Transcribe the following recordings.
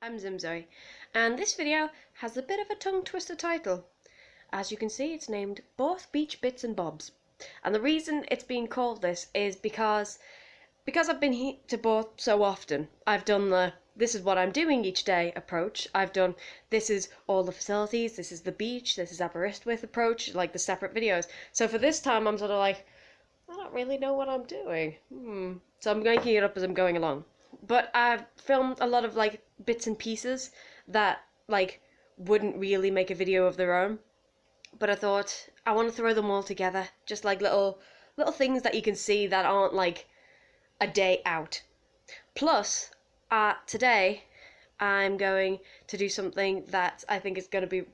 I'm ZimZoe, and this video has a bit of a tongue twister title. As you can see, it's named Borth Beach Bits and Bobs. And the reason it's being called this is because I've been to Borth so often. I've done the this is what I'm doing each day approach. I've done this is all the facilities, this is the beach, this is Aberystwyth approach, like the separate videos. So for this time I'm sort of like, I don't really know what I'm doing. So I'm making it up as I'm going along. But I've filmed a lot of like bits and pieces that like wouldn't really make a video of their own. But I thought I want to throw them all together, just like little things that you can see that aren't like a day out. Plus, today I'm going to do something that I think is going to be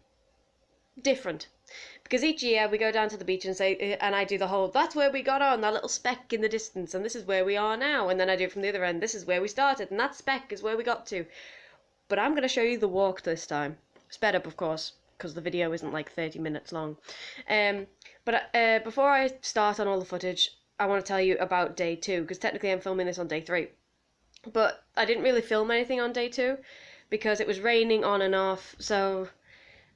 different. Because each year we go down to the beach and I do the whole, that's where we got on, that little speck in the distance, and this is where we are now. And then I do it from the other end, this is where we started, and that speck is where we got to. But I'm going to show you the walk this time. Sped up, of course, because the video isn't like 30 minutes long. But before I start on all the footage, I want to tell you about day 2, because technically I'm filming this on day 3. But I didn't really film anything on day 2, because it was raining on and off, so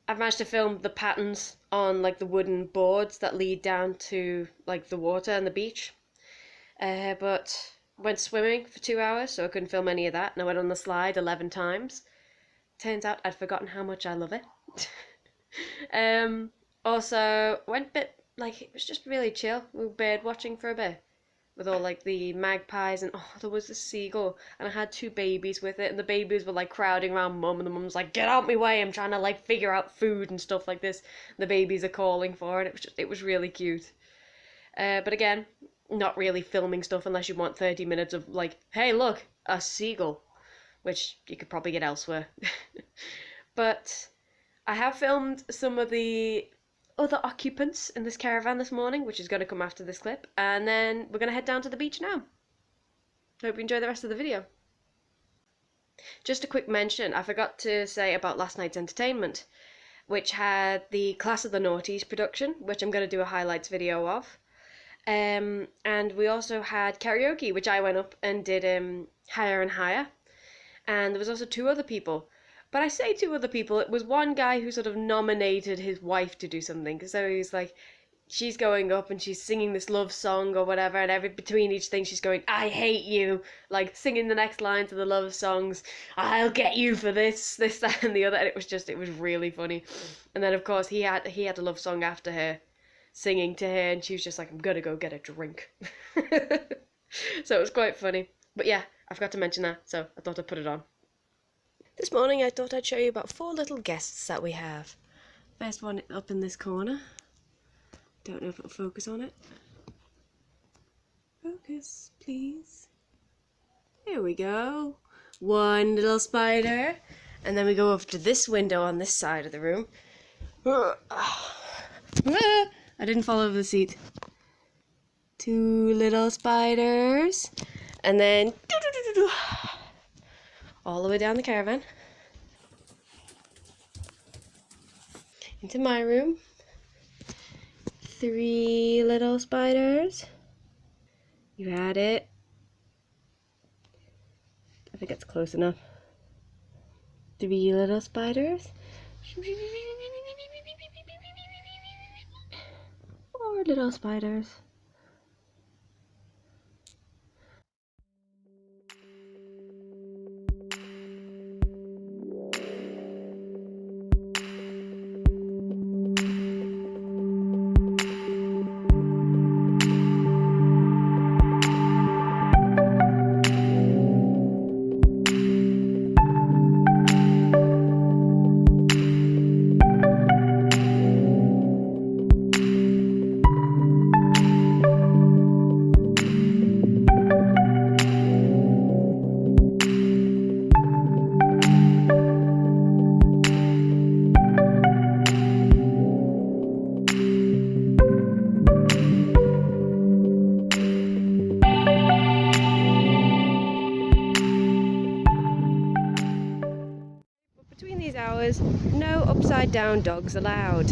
I've managed to film the patterns on like the wooden boards that lead down to like the water and the beach. But went swimming for 2 hours, so I couldn't film any of that, and I went on the slide 11 times. Turns out I'd forgotten how much I love it. Also went a bit, like, it was just really chill. We were bird watching for a bit with all like the magpies, and oh, there was a seagull, and I had 2 babies with it, and the babies were like crowding around mum, and the mum's like, get out my way, I'm trying to like figure out food and stuff like this. The babies are calling for it. It was really cute. But again, not really filming stuff unless you want 30 minutes of like, hey look, a seagull, which you could probably get elsewhere. But I have filmed some of the other occupants in this caravan this morning, which is going to come after this clip, and then we're going to head down to the beach now. Hope you enjoy the rest of the video. Just a quick mention, I forgot to say about last night's entertainment, which had the Class of the Naughties production, which I'm going to do a highlights video of. And we also had karaoke, which I went up and did Higher and Higher. And there was also 2 other people. But I say 2 other people, it was one guy who sort of nominated his wife to do something. So he's like, she's going up and she's singing this love song or whatever, and between each thing she's going, I hate you, like singing the next line to the love songs, I'll get you for this, that and the other, and it was really funny. And then of course he had a love song after her, singing to her, and she was just like, I'm gonna go get a drink. So it was quite funny. But yeah, I forgot to mention that, so I thought I'd put it on. This morning I thought I'd show you about 4 little guests that we have. First one up in this corner. Don't know if it'll focus on it. Focus, please. There we go. One little spider. And then we go over to this window on this side of the room. I didn't fall over the seat. 2 little spiders. And then all the way down the caravan into my room. 3 little spiders. You had it. I think it's close enough. 3 little spiders. 4 little spiders. Hours, no upside down dogs allowed.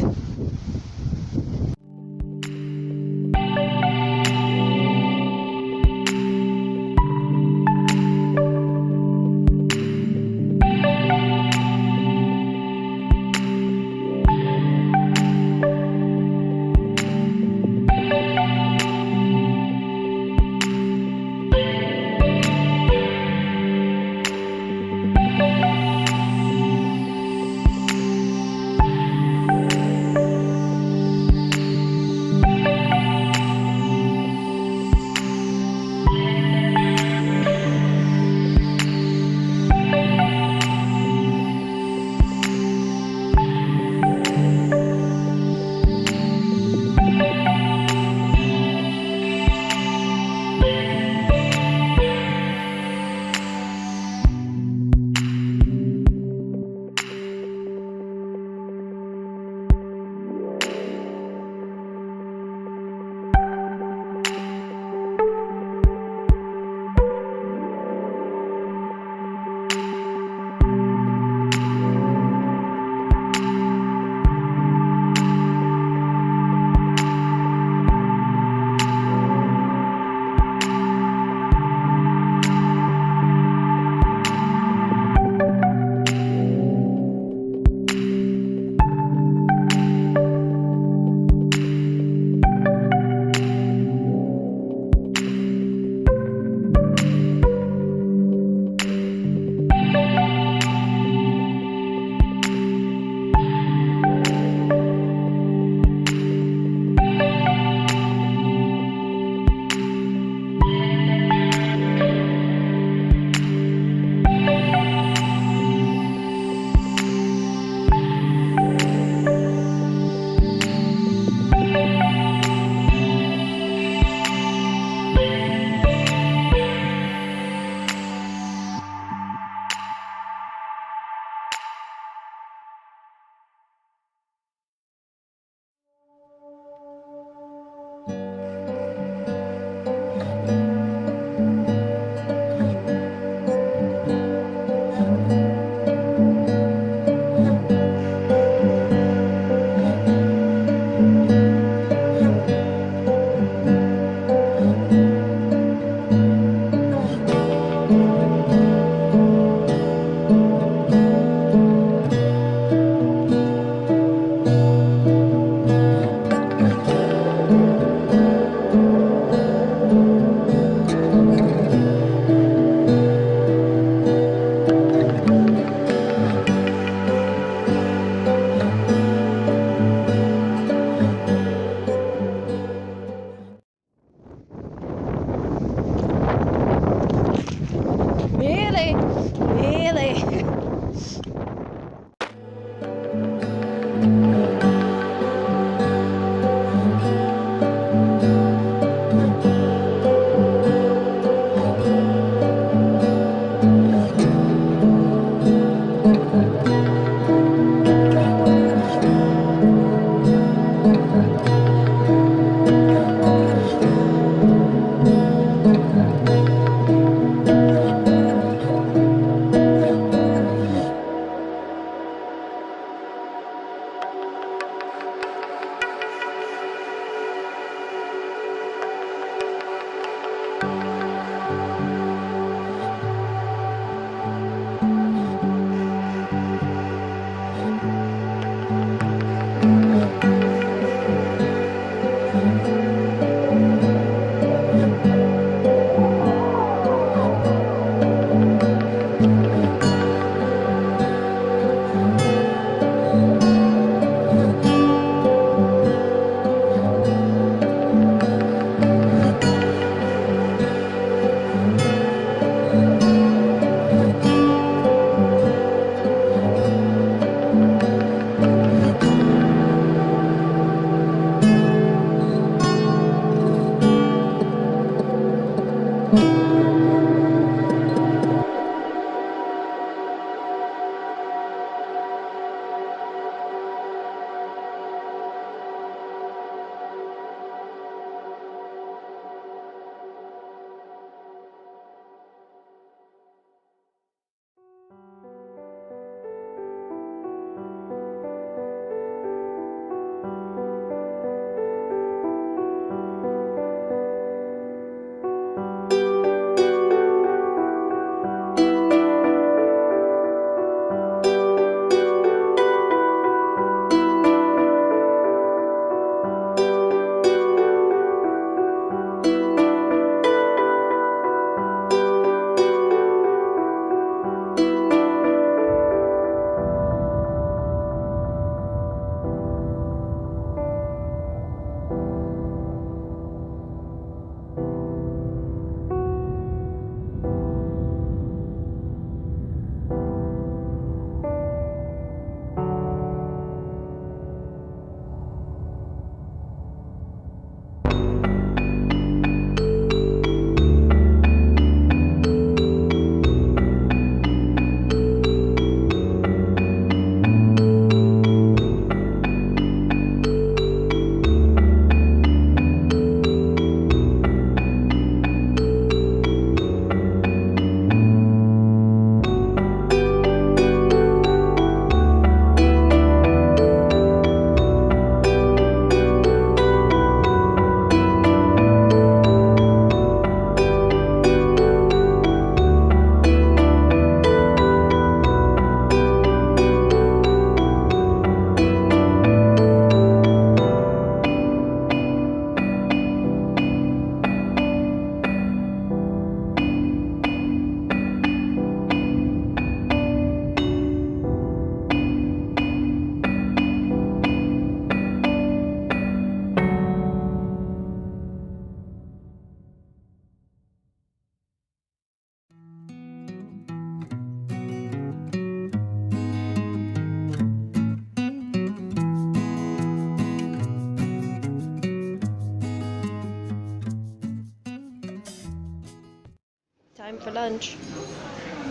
for lunch.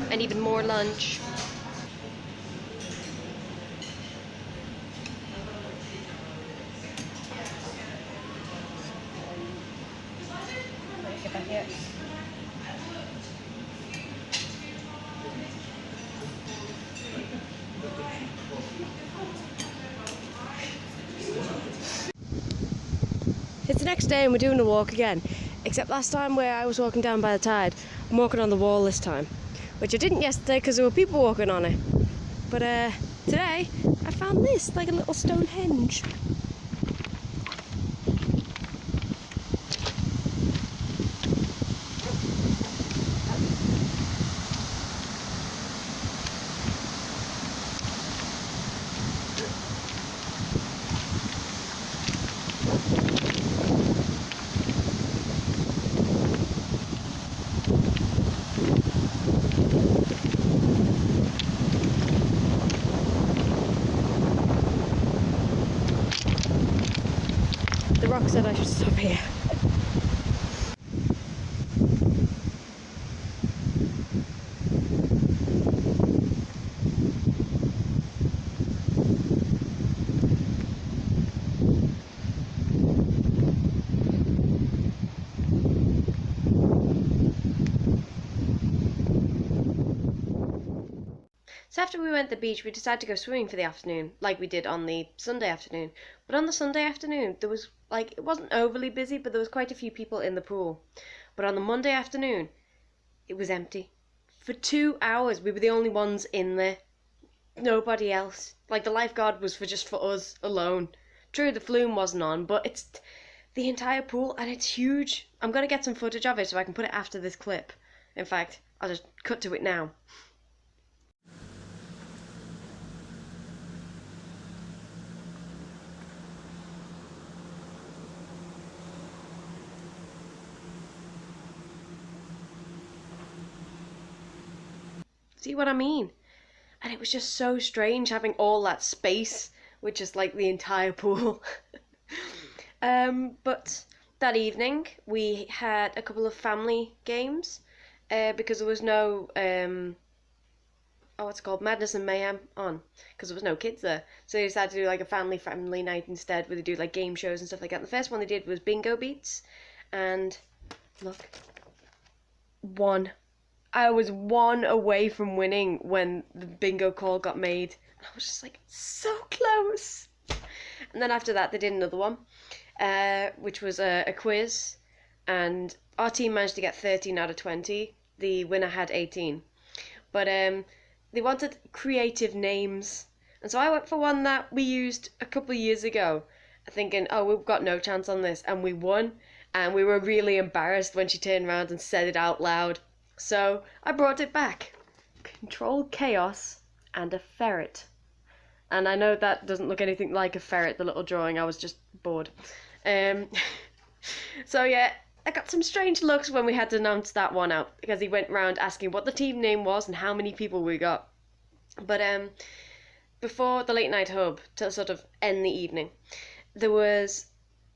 And even more lunch. Get back here. It's the next day and we're doing a walk again, except last time where I was walking down by the tide, I'm walking on the wall this time, which I didn't yesterday because there were people walking on it. But today I found this, like a little Stonehenge. The rock said I should stop here. So after we went to the beach, we decided to go swimming for the afternoon, like we did on the Sunday afternoon. But on the Sunday afternoon, there was, like, it wasn't overly busy, but there was quite a few people in the pool. But on the Monday afternoon, it was empty. For 2 hours, we were the only ones in there. Nobody else. Like, the lifeguard was just for us alone. True, the flume wasn't on, but it's the entire pool, and it's huge. I'm going to get some footage of it so I can put it after this clip. In fact, I'll just cut to it now. See what I mean? And it was just so strange having all that space, which is like the entire pool. But that evening we had a couple of family games because there was no what's it called, Madness and Mayhem on, because there was no kids there. So they decided to do like a family night instead, where they do like game shows and stuff like that. And the first one they did was bingo beats, and look, I was one away from winning when the bingo call got made. I was just like, so close. And then after that, they did another one, which was a quiz. And our team managed to get 13 out of 20. The winner had 18. But they wanted creative names. And so I went for one that we used a couple of years ago, thinking, oh, we've got no chance on this. And we won. And we were really embarrassed when she turned around and said it out loud. So I brought it back. Control chaos and a ferret. And I know that doesn't look anything like a ferret, the little drawing. I was just bored. So yeah, I got some strange looks when we had to announce that one out, because he went round asking what the team name was and how many people we got. But before the late night hub, to sort of end the evening, there was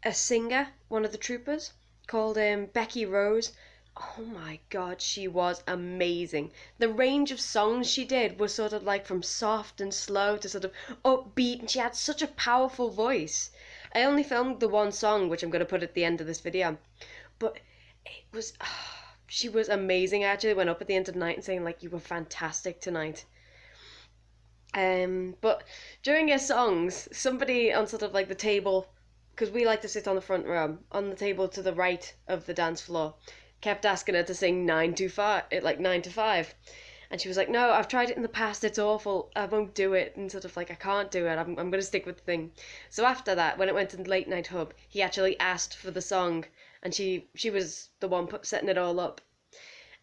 a singer, one of the troopers, called Becky Rose. Oh my god, she was amazing. The range of songs she did was sort of like from soft and slow to sort of upbeat, and she had such a powerful voice. I only filmed the one song, which I'm going to put at the end of this video, but it was, she was amazing. I actually went up at the end of the night and saying, like, you were fantastic tonight. But during her songs, somebody on sort of like the table, because we like to sit on the front row, on the table to the right of the dance floor, kept asking her to sing 9 to 5, like 9 to 5. And she was like, no, I've tried it in the past, it's awful, I won't do it. And sort of like, I can't do it, I'm going to stick with the thing. So after that, when it went to the late night hub, he actually asked for the song, and she was the one setting it all up.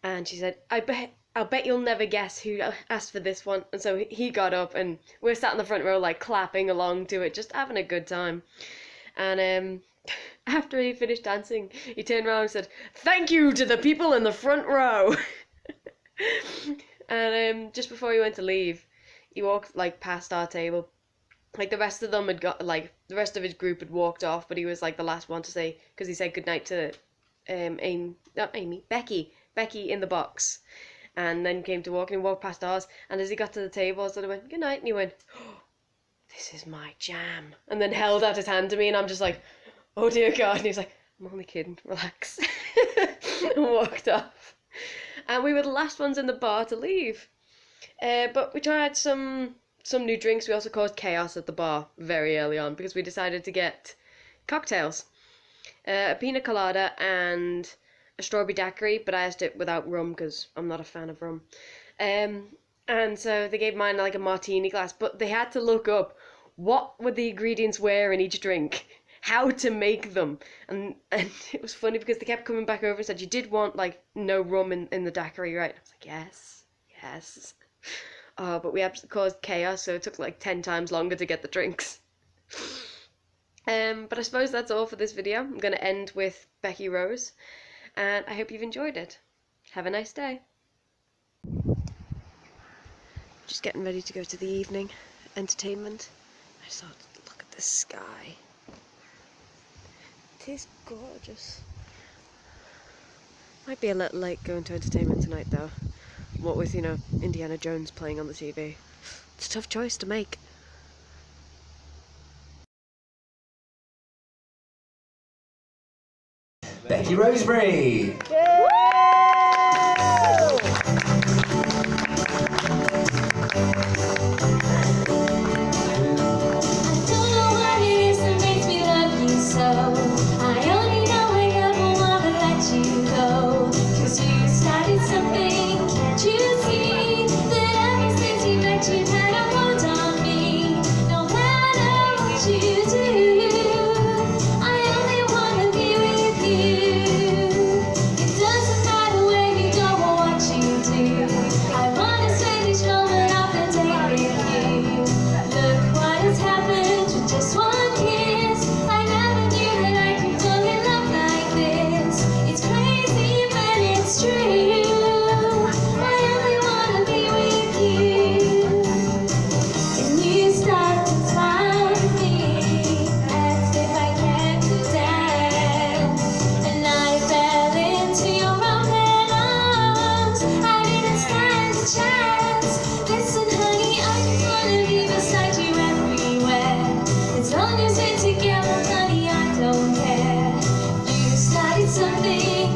And she said, I'll bet you'll never guess who asked for this one. And so he got up, and we're sat in the front row, like clapping along to it, just having a good time. And after he finished dancing, he turned around and said, thank you to the people in the front row. And just before he went to leave, he walked like past our table. Like the rest of them had got, like the rest of his group had walked off, but he was like the last one to say, because he said goodnight to Becky Becky in the box. And then came to walk, and he walked past ours, and as he got to the table, I sort of went, good night, and he went, oh, this is my jam, and then held out his hand to me, and I'm just like, oh dear God, and he's like, I'm only kidding, relax, and walked off. And we were the last ones in the bar to leave, but we tried some new drinks. We also caused chaos at the bar very early on, because we decided to get cocktails, a pina colada and a strawberry daiquiri, but I asked it without rum because I'm not a fan of rum. And so they gave mine like a martini glass, but they had to look up what would the ingredients were in each drink, how to make them. And it was funny because they kept coming back over and said, you did want like no rum in the daiquiri, right? I was like, yes. Oh, but we absolutely caused chaos, so it took like 10 times longer to get the drinks. But I suppose that's all for this video. I'm going to end with Becky Rose, and I hope you've enjoyed it. Have a nice day. Just getting ready to go to the evening entertainment. I just thought, look at the sky. It is gorgeous. Might be a little late going to entertainment tonight though. What with, you know, Indiana Jones playing on the TV. It's a tough choice to make. Becky Roseberry!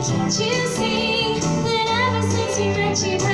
Can't you see that ever since we met you?